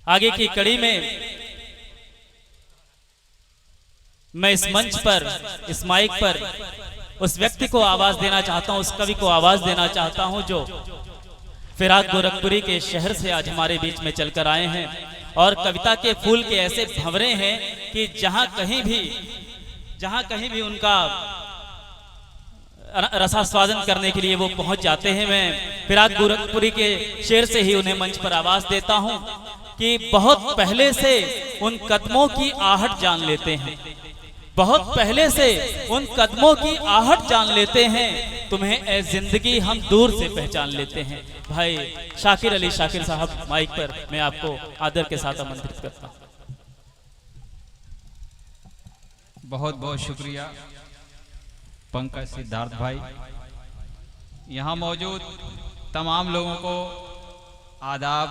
आगे की कड़ी में मैं इस मंच पर, इस माइक पर उस व्यक्ति को आवाज देना चाहता हूं, उस कवि को आवाज देना चाहता हूं जो फिराक गोरखपुरी के शहर से आज हमारे बीच में चलकर आए हैं और कविता के फूल के ऐसे भंवरे हैं कि जहां कहीं भी उनका रसास्वादन करने के लिए वो पहुंच जाते हैं। मैं फिराक गोरखपुरी के शेर से ही उन्हें मंच पर आवाज देता हूं कि बहुत पहले से उन कदमों की आहट जान लेते हैं, बहुत पहले से उन कदमों की आहट जान लेते हैं, तुम्हें ए जिंदगी हम दूर से पहचान लेते हैं। भाई शाकिर अली शाकिर साहब माइक पर मैं आपको आदर के साथ आमंत्रित करता हूं। बहुत बहुत शुक्रिया पंकज सिद्धार्थ भाई। यहाँ मौजूद तमाम लोगों को आदाब,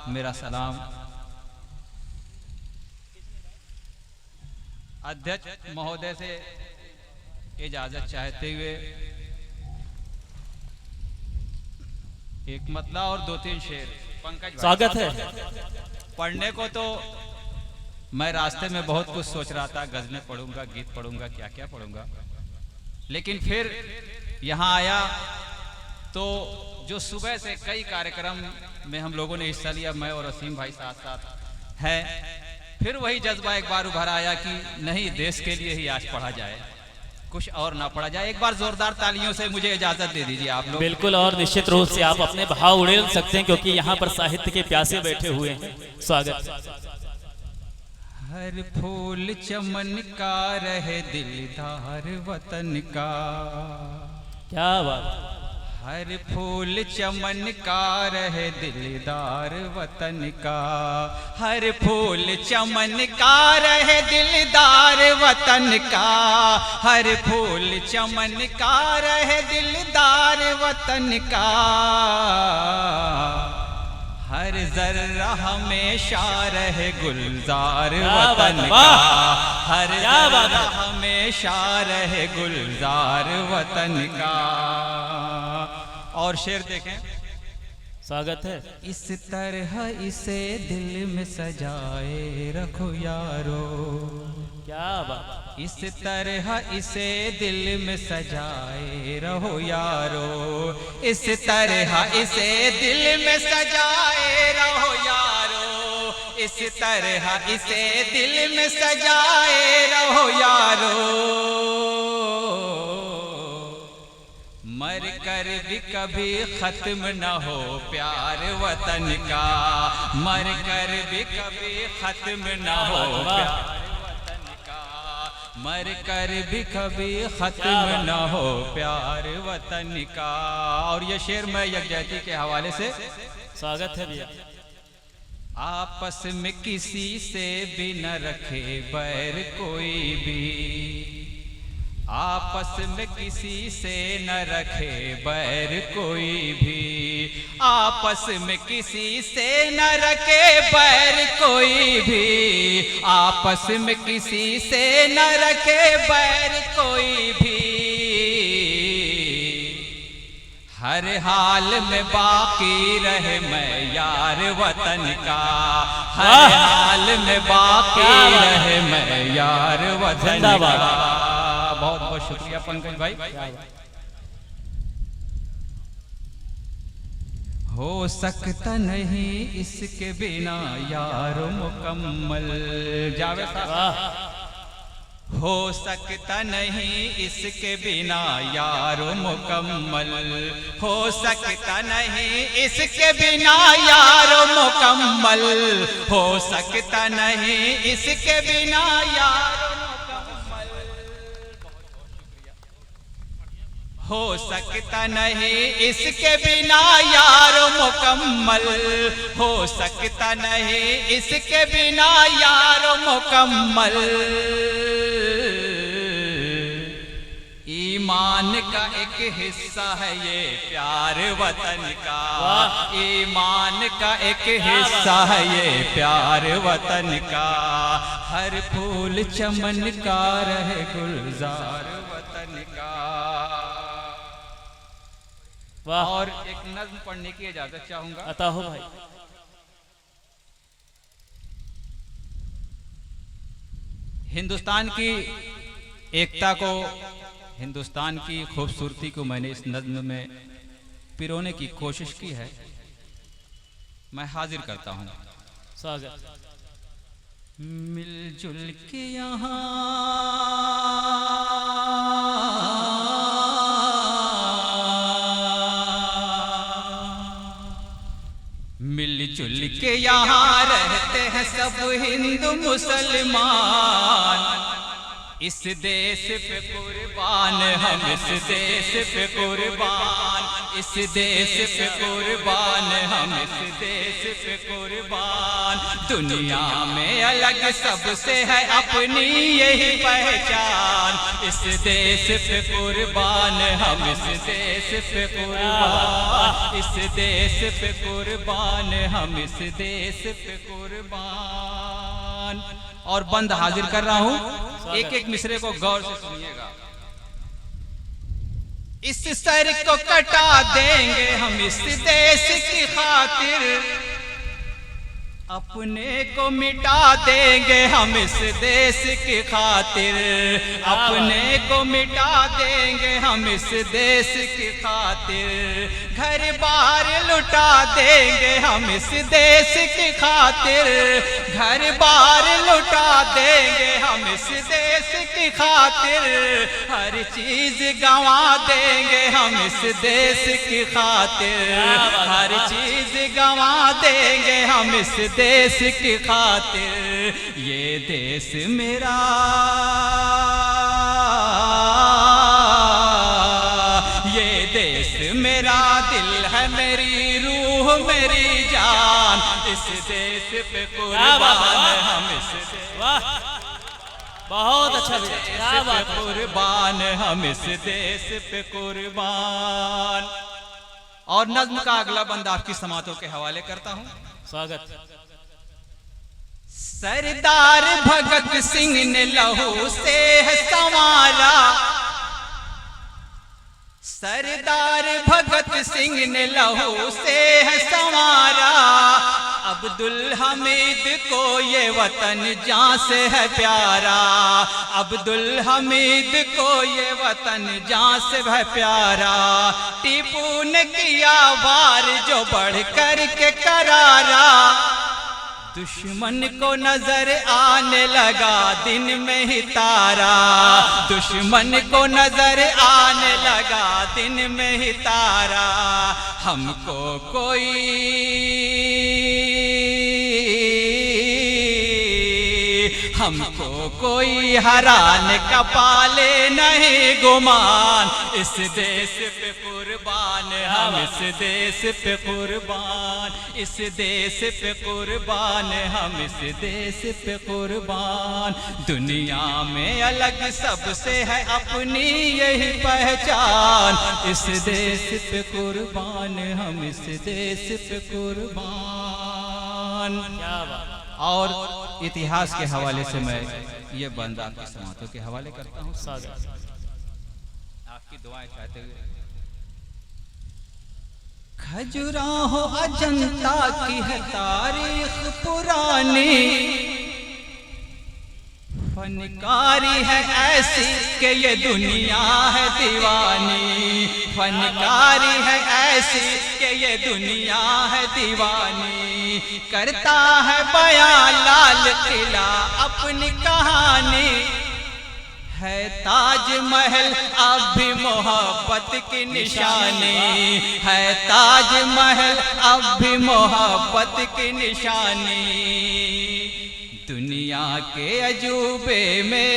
मेरा सलाम। अध्यक्ष महोदय से इजाजत चाहते हुए एक मतला और 2-3 शेर पंकज स्वागत है। पढ़ने को तो मैं रास्ते में बहुत कुछ सोच रहा था, गजलें पढ़ूंगा, गीत पढ़ूंगा, क्या क्या पढ़ूंगा, लेकिन फिर यहाँ आया तो जो सुबह से कई कार्यक्रम में हम लोगों ने हिस्सा लिया, मैं और असीम भाई साथ साथ है, फिर वही जज्बा एक बार उभर आया कि नहीं, देश के लिए ही आज पढ़ा जाए, कुछ और ना पढ़ा जाए। एक बार जोरदार तालियों से मुझे इजाजत दे दीजिए आप लोग। बिल्कुल, और निश्चित रूप से आप अपने भाव उड़ेल सकते हैं क्योंकि यहाँ पर साहित्य के प्यासे बैठे हुए हैं। स्वागत। हर फूल चमन का रहे दिलदार वतन का, क्या बात। हर फूल चमन का रहे दिलदार वतन का, हर फूल चमन का रहे दिलदार वतन का, हर फूल चमन का रहे दिलदार वतन का, हर जर्रा हमेशा रहे गुलजार वतन का, हर जर्रा हमेशा रहे गुलजार वतन का। और शेर देखें। स्वागत है। इस तरह इसे दिल में सजाए रखो यारो, क्या बात। इस तरह इसे दिल में सजाए रहो यारो, इस तरह इसे दिल में सजाए रहो यारो, इस तरह इसे दिल में सजाए रहो यारो, मर कर भी कभी खत्म न हो प्यार वतन का, मर कर भी कभी खत्म न हो प्यार वतन का, मर कर भी कभी खत्म न हो प्यार वतन का। और ये शेर मैं यज्ञाति के हवाले से। स्वागत है भैया। आपस में किसी से भी न रखे बैर कोई भी, आपस में किसी से न रखे बैर कोई भी, आपस में किसी से न रखे बैर कोई भी, आपस में किसी से न रखे बैर कोई भी, हर हाल में बाकी रहे मैं यार वतन का, हर हाल में बाकी रहे मैं यार वतन का। बहुत बहुत शुक्रिया पंकज भाई। हो सकता नहीं इसके बिना यारो मुकम्मल, जावेद साहब। हो सकता नहीं इसके बिना यारो मुकम्मल, हो सकता नहीं इसके बिना यारो मुकम्मल, हो सकता नहीं इसके बिना यारो मुकम्मल, हो सकता नहीं इसके बिना यारो मुकम्मल, हो सकता नहीं इसके बिना यारो मुकम्मल। ईमान का एक हिस्सा है ये प्यार वतन का, ईमान का एक हिस्सा है ये प्यार वतन का, हर फूल चमन का रहे गुलजार वतन का। और एक नज्म पढ़ने की इजाजत चाहूंगा। अता हो भाई। हिंदुस्तान की एकता को, हिंदुस्तान की खूबसूरती को मैंने इस नज़्म में पिरोने की कोशिश की है। मैं हाजिर करता हूँ। स्वागत। मिलजुल के यहाँ मिलजुल के यहाँ रहते हैं सब हिंदू मुसलमान, इस देश पे कुर्बान हम, इस देश पे कुर्बान, इस देश पे कुर्बान हम, इस देश पे कुर्बान। दुनिया में अलग सबसे है अपनी यही पहचान, इस देश पे कुर्बान हम, इस देश पे कुर्बान, इस देश पे कुर्बान हम, इस देश पे कुर्बान। और बंद हाजिर कर रहा हूं, एक एक मिसरे को गौर से सुनिएगा। इस सर को कटा देंगे हम इस देश की खातिर, अपने को मिटा देंगे हम इस देश की खातिर, अपने को मिटा देंगे हम इस देश की खातिर। घर बार लुटा देंगे हम इस देश की खातिर, घर बार लुटा देंगे हम इस देश की खातिर। हर चीज गंवा देंगे हम इस देश की खातिर, हर चीज गंवा देंगे हम इस देश की खातिर। ये देश मेरा, ये देश मेरा, दिल है मेरी रूह मेरी जान, इस देश पे कुर्बान हम, इस वाह, बहुत अच्छा भी, क्या बात है। कुर्बान हम, इस देश पे कुर्बान। और नज्म का अगला बंद आपकी समातों के हवाले करता हूं। स्वागत। सरदार भगत सिंह ने लहू से है संवारा, सरदार भगत सिंह ने लहू से है संवारा। अब्दुल हमीद को ये वतन जान से है प्यारा, अब्दुल हमीद को ये वतन जान से है प्यारा। टीपू ने किया वार जो बढ़ कर के करारा, दुश्मन को नजर आने लगा दिन में ही तारा, दुश्मन को नजर आने लगा दिन में ही तारा। हमको कोई हराने का पाले नहीं गुमान, इस देश पे कुर्बान हम, इस देश पे कुर्बान, इस देश पे कुर्बान हम, इस देश पे कुर्बान। दुनिया में अलग सबसे है अपनी यही पहचान, इस देश पे कुर्बान हम, इस देश पे कुर्बान। क्या बात। और इतिहास के हवाले से मैं ये बंद आपकी समातों के हवाले करता हूँ। आपकी दुआएं चाहते हुए। खजुराहो अजंता की है तारीख पुरानी, फनकारी है ऐसी कि ये दुनिया है दीवानी, फनकारी है ऐसी कि ये दुनिया है दीवानी। करता है बयां लाल किला अपनी कहानी, है ताजमहल अब भी मोहब्बत की निशानी, है ताजमहल अब भी मोहब्बत की निशानी। दुनिया के अजूबे में,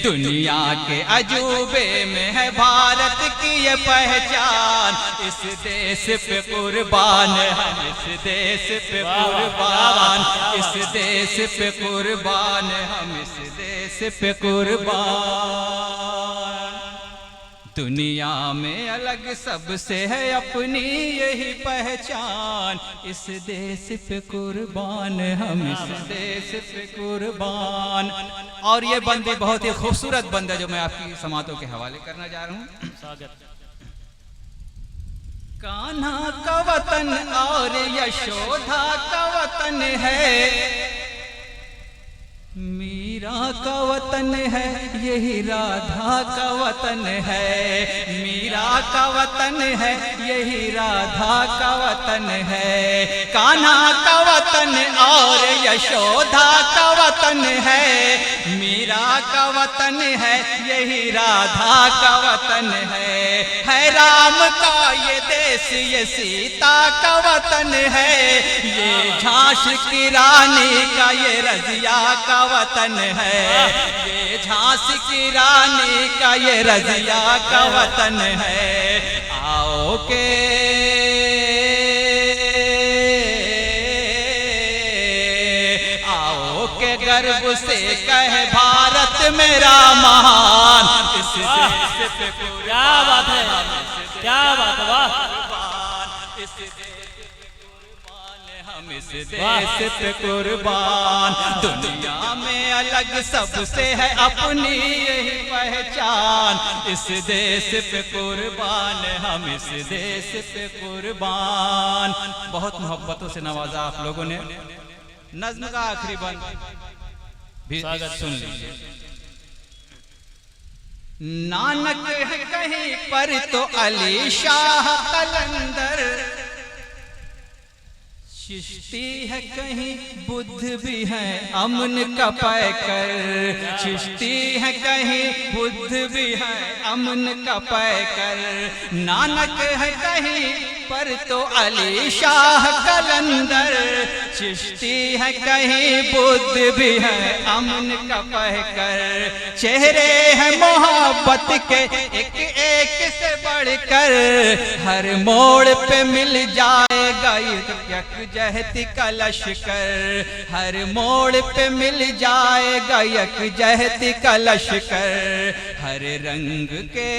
दुनिया के अजूबे में है भारत की ये पहचान, इस देश पे कुर्बान हम, इस देश पे कुर्बान, इस देश पे कुर्बान हम, इस देश पे कुर्बान। दुनिया में अलग सबसे है अपनी यही पहचान, इस देश पे कुर्बान हम, इस देश पे कुर्बान। और ये बंदी बहुत ही खूबसूरत बंदा जो मैं आपकी समातों के हवाले करना जा रहा हूँ। कान्हा का वतन और यशोदा का वतन है, मीरा का वतन है, यही राधा का वतन है। मीरा का वतन है, यही राधा का वतन है। कान्हा का वतन और यशोदा का वतन है, मीरा का वतन है, यही राधा का वतन है राम का ये देश, ये सीता का वतन है, ये झांसी की रानी का ये रजिया का वतन है, ये झांसी की रानी का ये रजिया का वतन है। आओ के गर्व से कहे भारत मेरा महान, इस देश पे क्या बात है, क्या बात है, वाह, हम इस देश पे कुर्बान। दुनिया में अलग सबसे है अपनी यही पहचान, इस देश पे कुर्बान, हम इस देश पे कुर्बान। बहुत मोहब्बतों से नवाजा आप लोगों ने। नज्म का आखिरी बंद भी सुन लीजिए। नानक है कहीं पर तो अली शाह कलंदर, चिश्ती है कहीं बुद्ध भी है अमन का पैकर, चिश्ती है कहीं बुद्ध भी है अमन का पैकर। नानक है कहीं पर तो अली शाह कलंदर, चिश्ती है कहीं बुद्ध भी है अमन का पैकर। चेहरे हैं मोहब्बत के एक एक से बढ़कर, हर मोड़ पे मिल जाएगा यकजहती का लश्कर, हर मोड़ पे मिल जाएगा यकजहती का लश्कर। हर रंग के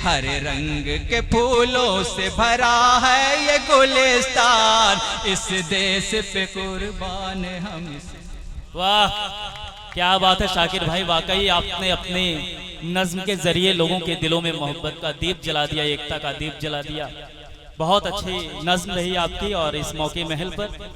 हर रंग के फूलों से भरा है ये गुलिस्तान, इस देश पे कुर्बान हम इस। वाह, क्या बात है शाकिर भाई, वाकई आपने अपने नज्म के जरिए लोगों के दिलों में मोहब्बत का दीप जला दिया, एकता का दीप जला दिया। बहुत अच्छी नज्म रही आपकी और इस मौके महल पर